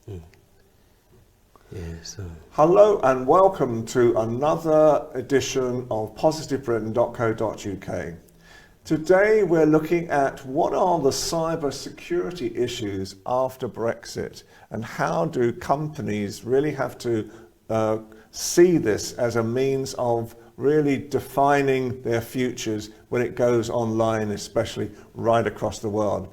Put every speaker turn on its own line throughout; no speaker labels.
Yes.
Hello and welcome to another edition of positivebritain.co.uk. Today we're looking at what are the cybersecurity issues after Brexit and how do companies really have to see this as a means of really defining their futures when it goes online, especially right across the world.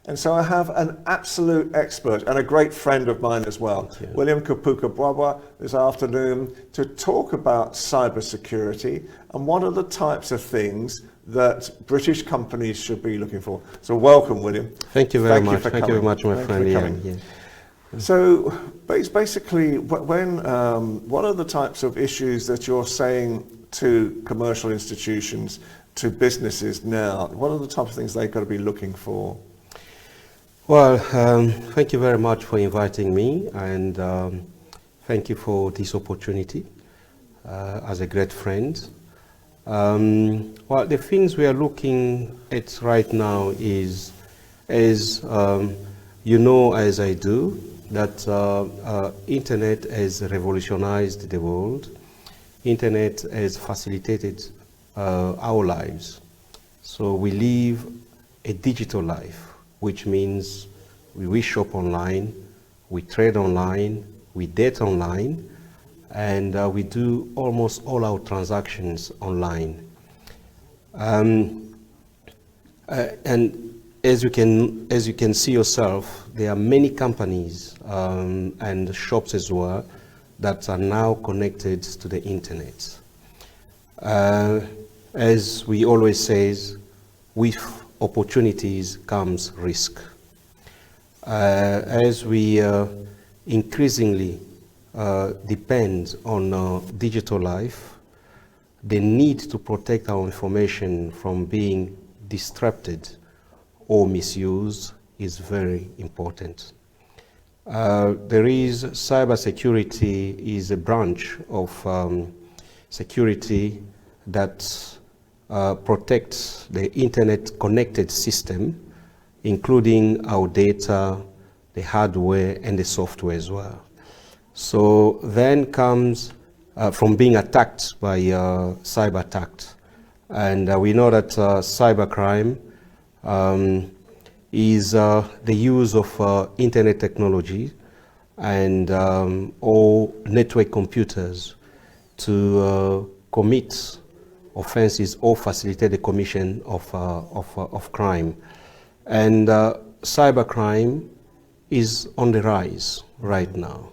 And so I have an absolute expert and a great friend of mine as well, William Kapuku Bwabwa, this afternoon to talk about cybersecurity and what are the types of things that British companies should be looking for. So welcome, William.
Thank you very much. Thank you very much, my friend.
Yeah. So basically, when what are the types of issues that you're saying to commercial institutions, to businesses now? What are the types of things they've got to be looking for?
Well, thank you very much for inviting me, and thank you for this opportunity as a great friend. Well, the things we are looking at right now is, as you know, as I do, that internet has revolutionized the world. Internet has facilitated our lives. So we live a digital life, which means we shop online, we trade online, we date online, and we do almost all our transactions online. And as you can see yourself, there are many companies and shops as well that are now connected to the internet. As we always say, with opportunities comes risk. As we increasingly depend on digital life, the need to protect our information from being disrupted or misused is very important. There is cybersecurity is a branch of security that protects the internet connected system, including our data, the hardware and the software as well. So then comes from being attacked by cyber attacks. And we know that cybercrime is the use of internet technology and all network computers to commit offenses or facilitate the commission of crime. And cybercrime is on the rise right now.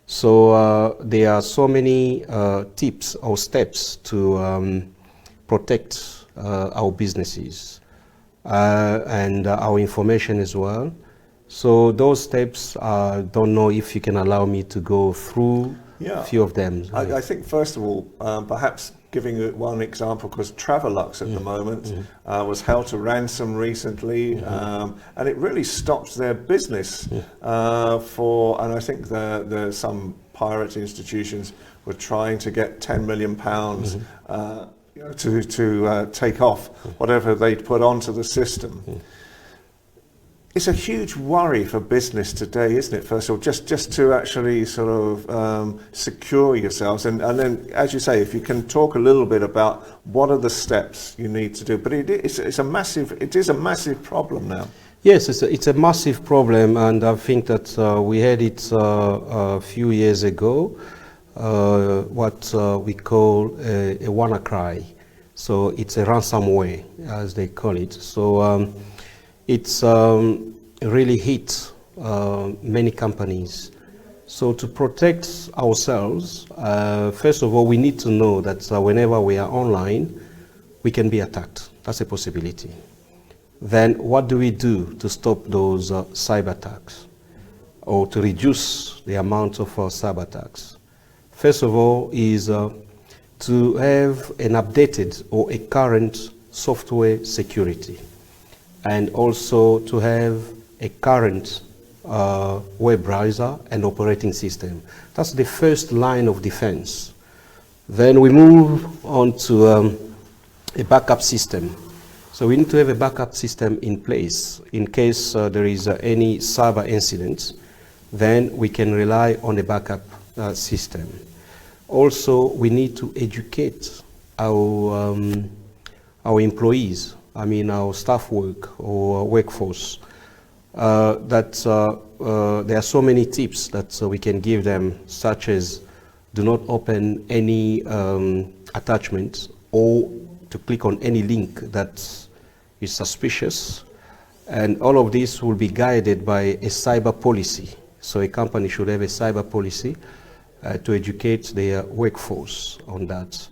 So there are so many tips or steps to protect our businesses and our information as well. So those steps, don't know if you can allow me to go through a few of them.
I think first of all, perhaps giving one example, because Travelux at the moment was held to ransom recently, and it really stopped their business and I think some pirate institutions were trying to get £10 million to take off whatever they'd put onto the system. It's a huge worry for business today, isn't it? First of all, just to actually sort of secure yourselves, and then, as you say, if you can talk a little bit about what are the steps you need to do. But it is a massive problem now.
Yes, it's a massive problem, and I think that we had it a few years ago. What we call a WannaCry. So it's a ransomware, as they call it. So it's really hit many companies. So to protect ourselves, first of all, we need to know that whenever we are online, we can be attacked. That's a possibility. Then what do we do to stop those cyber attacks or to reduce the amount of cyber attacks? First of all is to have an updated or a current software security, and also to have a current web browser and operating system. That's the first line of defense. Then we move on to a backup system. So we need to have a backup system in place in case there is any cyber incident. then we can rely on a backup system. Also, we need to educate our employees, I mean our staff or workforce, that there are so many tips that we can give them, such as do not open any attachments or to click on any link that is suspicious. And all of this will be guided by a cyber policy. So a company should have a cyber policy to educate their workforce on that.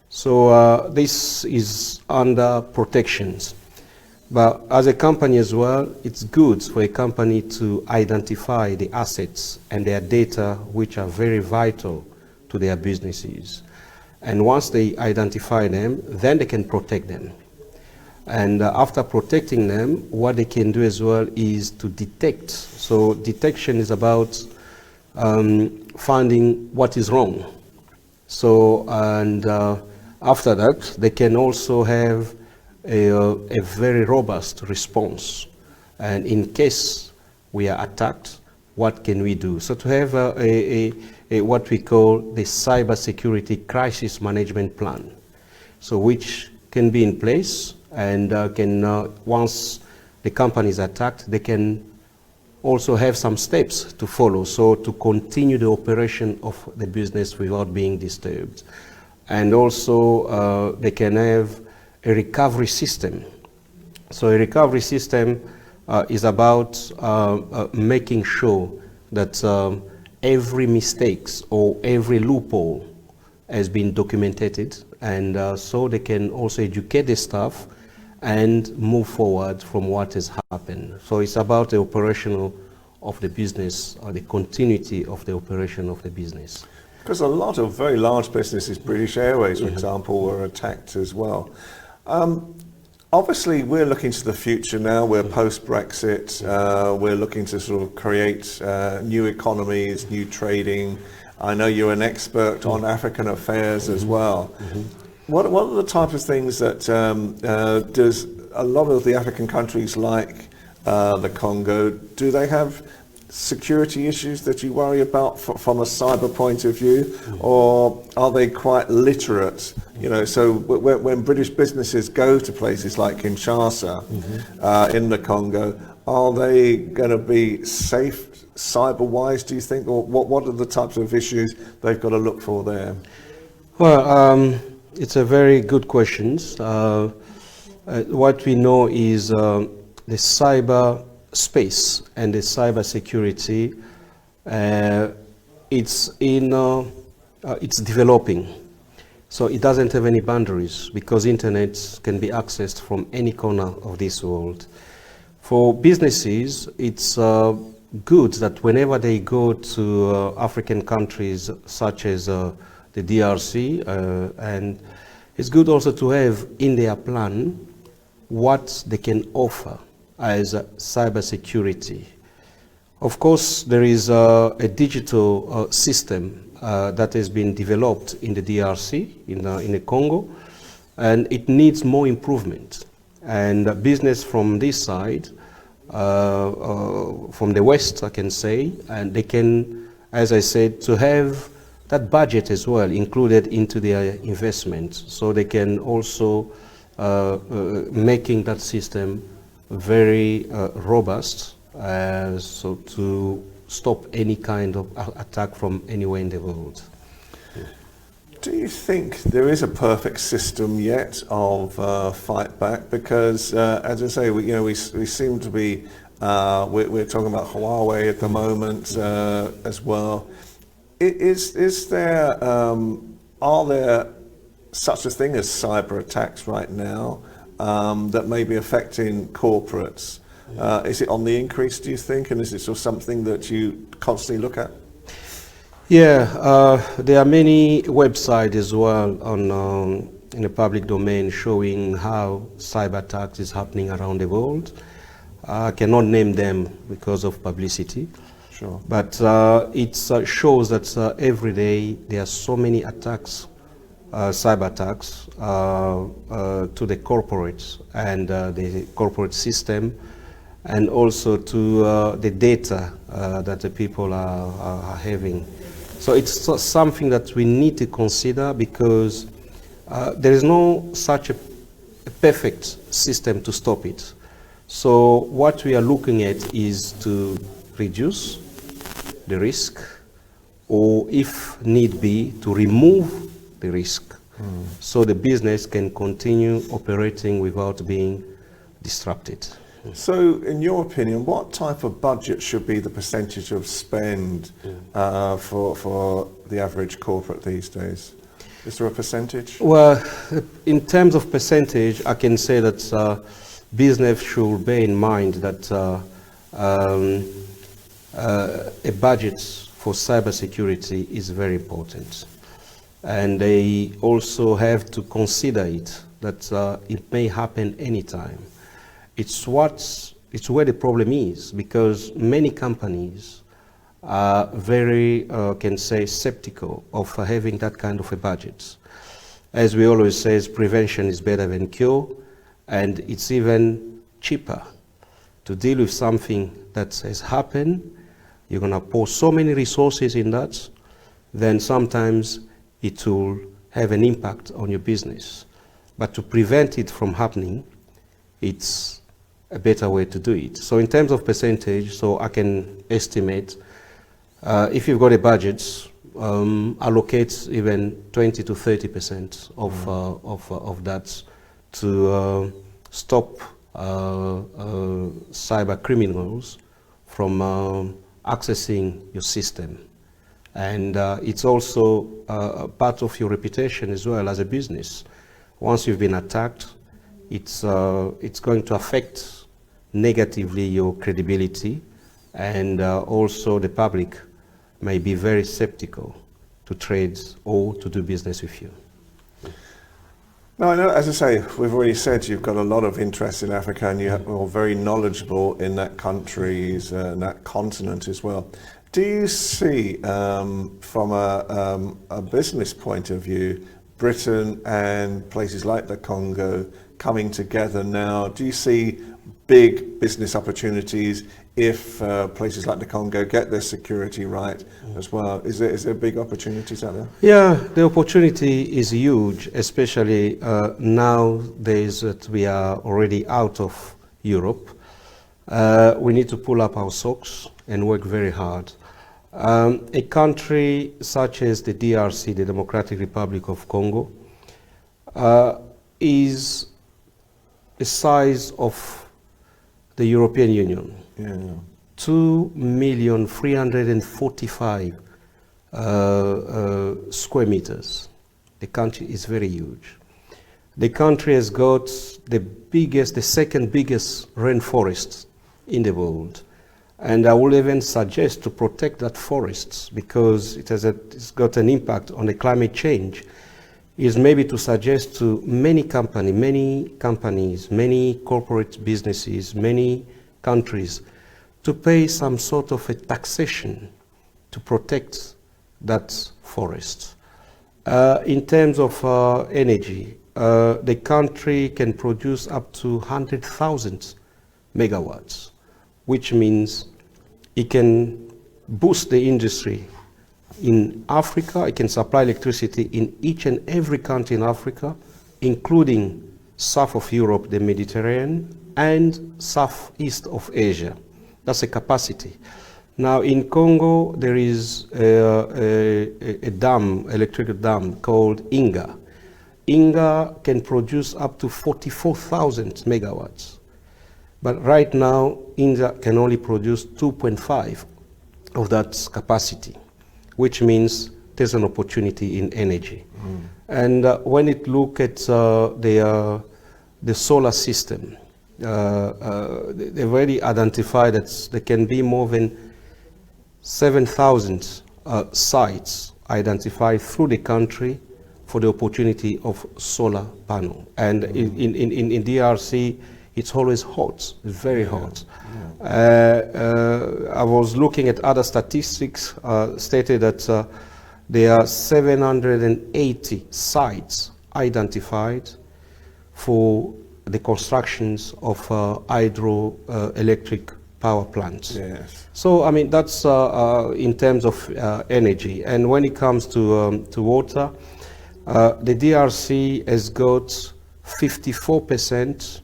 So this is under protections. But as a company as well, it's good for a company to identify the assets and their data which are very vital to their businesses. And once they identify them, then they can protect them. And after protecting them, what they can do as well is to detect. So detection is about finding what is wrong. So, and after that, they can also have a very robust response. And in case we are attacked, what can we do? So to have what we call the Cybersecurity Crisis Management Plan, so which can be in place and once the company is attacked, they can also have some steps to follow, so to continue the operation of the business without being disturbed. And also they can have a recovery system. So a recovery system is about making sure that every mistakes or every loophole has been documented, and so they can also educate the staff and move forward from what has happened. So it's about the operational of the business, or the continuity of the operation of the business.
Because a lot of very large businesses, British Airways, for example, were attacked as well. Obviously, we're looking to the future now. We're post-Brexit. We're looking to sort of create new economies, new trading. I know you're an expert on African affairs as well. What are the type of things that does a lot of the African countries like the Congo, do they have security issues that you worry about from a cyber point of view, or are they quite literate? You know, so when British businesses go to places like Kinshasa in the Congo, are they going to be safe cyber-wise, do you think, or what are the types of issues they've got to look for there?
Well, it's a very good question. What we know is the cyber space and the cyber security, it's developing. So it doesn't have any boundaries, because internet can be accessed from any corner of this world. For businesses, it's good that whenever they go to African countries such as the DRC, and it's good also to have in their plan what they can offer as cybersecurity. Of course, there is a digital system that has been developed in the DRC, in the Congo, and it needs more improvement. And business from this side, from the West, I can say, and they can, as I said, to have that budget as well included into their investment, so they can also making that system very robust, so to stop any kind of attack from anywhere in the world.
Do you think there is a perfect system yet of fight back? Because, as I say, we seem to be, we're talking about Huawei at the moment as well. Is there, are there such a thing as cyber attacks right now that may be affecting corporates? Is it on the increase, do you think, and is it sort of something that you constantly look at?
Yeah, there are many websites as well on in the public domain showing how cyber attacks is happening around the world. I cannot name them because of publicity.
Sure.
But it shows that every day there are so many attacks, cyber attacks, to the corporates and the corporate system. and also to the data that the people are having. So it's something that we need to consider, because there is no such a perfect system to stop it. So what we are looking at is to reduce the risk, or if need be, to remove the risk, so the business can continue operating without being disrupted.
So, in your opinion, what type of budget should be the percentage of spend for the average corporate these days? Is there a percentage?
Well, in terms of percentage, I can say that business should bear in mind that a budget for cybersecurity is very important. And they also have to consider it, that it may happen anytime. It's where the problem is, because many companies are very, can say, skeptical of having that kind of a budget. As we always say, prevention is better than cure, and it's even cheaper to deal with something that has happened. You're going to pour so many resources in that, then sometimes it will have an impact on your business. But to prevent it from happening, it's a better way to do it. So in terms of percentage, so I can estimate, if you've got a budget, allocate even 20 to 30% of that to stop cyber criminals from accessing your system. And it's also part of your reputation as well as a business. Once you've been attacked, it's going to affect negatively your credibility, and also the public may be very skeptical to trade or to do business with you.
Now, I know, as I say, we've already said you've got a lot of interest in Africa, and you're very knowledgeable in that countries and that continent as well. Do you see, from a business point of view, Britain and places like the Congo coming together now? Do you see big business opportunities if places like the Congo get their security right as well? Is there big opportunities out there?
Yeah, the opportunity is huge, especially nowadays that we are already out of Europe. We need to pull up our socks and work very hard. A country such as the DRC, the Democratic Republic of Congo, is the size of the European Union.
Yeah.
2,345,000 square meters. The country is very huge. The country has got the second biggest rainforest in the world. And I would even suggest to protect that forests, because it's got an impact on the climate change, is maybe to suggest to many companies, many corporate businesses, many countries, to pay some sort of a taxation to protect that forest. In terms of energy, the country can produce up to 100,000 megawatts, which means it can boost the industry in Africa. It can supply electricity in each and every country in Africa, including south of Europe, the Mediterranean, and southeast of Asia. That's a capacity. Now in Congo, there is a dam, electrical dam called Inga. Inga can produce up to 44,000 megawatts. But right now, India can only produce 2.5 of that capacity, which means there's an opportunity in energy. And when it look at the solar system, they've already identified that there can be more than 7,000 sites identified through the country for the opportunity of solar panel. And in DRC, it's always hot, it's very hot. I was looking at other statistics, stated that there are 780 sites identified for the constructions of hydroelectric power plants.
Yes.
So, I mean, that's in terms of energy. And when it comes to water, the DRC has got 54%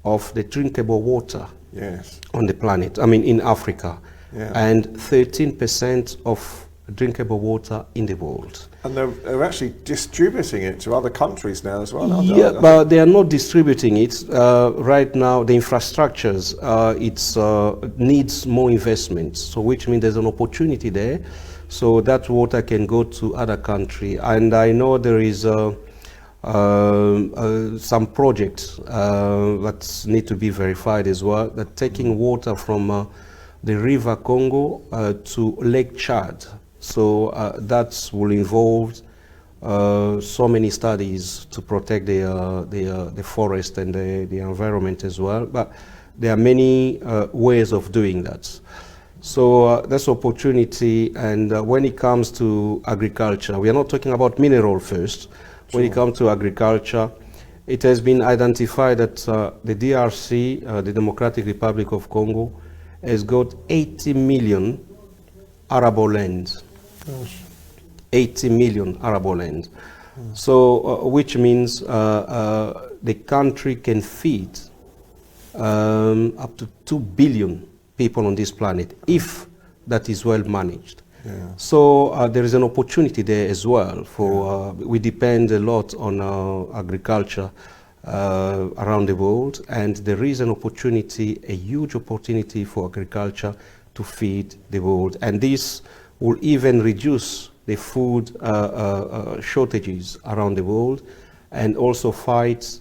of the drinkable water
Yes.
on the planet, I mean, in Africa,
Yeah.
and 13% of drinkable water in the world.
And they're actually distributing it to other countries now as well, aren't they?
Yeah, but they are not distributing it. Right now, the infrastructures, needs more investment, so which means there's an opportunity there. So that water can go to other countries. And I know there is some projects that need to be verified as well, that taking water from the river Congo to Lake Chad. So that will involve so many studies to protect the forest and the environment as well. But there are many ways of doing that. So that's opportunity. And when it comes to agriculture, we are not talking about mineral first. When it comes to agriculture, it has been identified that the DRC, the Democratic Republic of Congo, has got 80 million arable land.
Gosh.
80 million arable land. So, which means the country can feed up to 2 billion people on this planet if that is well managed.
Yeah.
So there is an opportunity there as well. For we depend a lot on agriculture around the world, and there is an opportunity, a huge opportunity for agriculture to feed the world, and this will even reduce the food shortages around the world, and also fight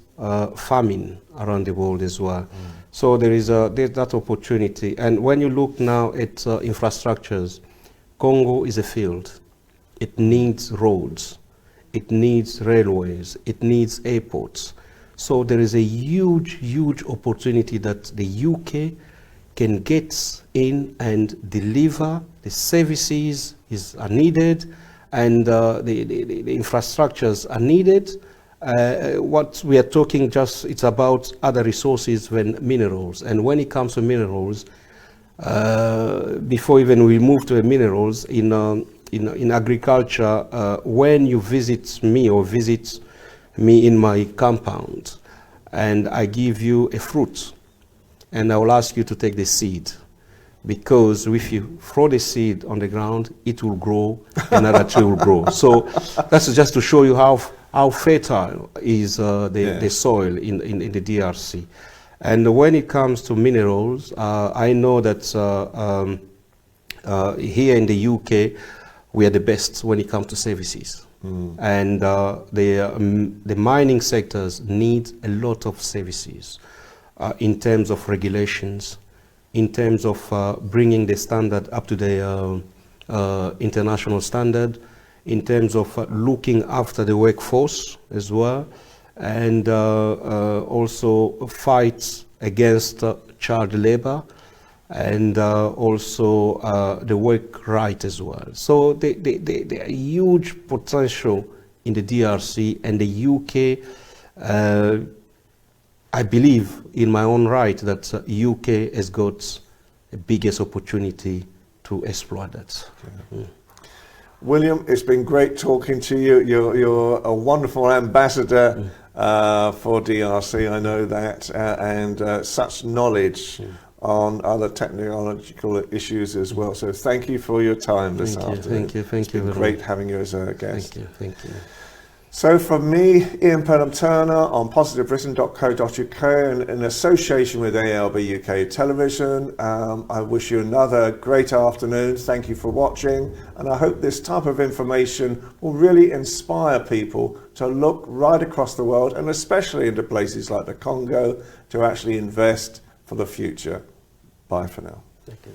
famine around the world as well. So there's that opportunity. And when you look now at infrastructures, Congo is a field. It needs roads, it needs railways, it needs airports. So there is a huge, huge opportunity that the UK can get in and deliver the services are needed, and the infrastructures are needed. What we are talking it's about other resources than minerals. And when it comes to minerals, before even we move to the minerals, in agriculture, when you visit me in my compound, and I give you a fruit, and I will ask you to take the seed, because if you throw the seed on the ground, it will grow, another tree will grow. So that's just to show you how fertile is the soil in the DRC. And when it comes to minerals, I know that here in the UK, we are the best when it comes to services. And the mining sectors need a lot of services in terms of regulations, in terms of bringing the standard up to the international standard, in terms of looking after the workforce as well, and also fights against child labor, and also the work right as well. So there are huge potential in the DRC, and the UK, I believe in my own right that UK has got the biggest opportunity to exploit that. Okay.
William, it's been great talking to you. You're a wonderful ambassador for DRC, I know that, and such knowledge on other technological issues as well. So thank you for your time this afternoon.
Thank you.
It's been great having you as a guest.
Thank you.
So from me, Ian Pelham Turner on positivebritain.co.uk, and in association with ALB UK Television, I wish you another great afternoon. Thank you for watching, and I hope this type of information will really inspire people to look right across the world, and especially into places like the Congo, to actually invest for the future. Bye for now.
Thank you.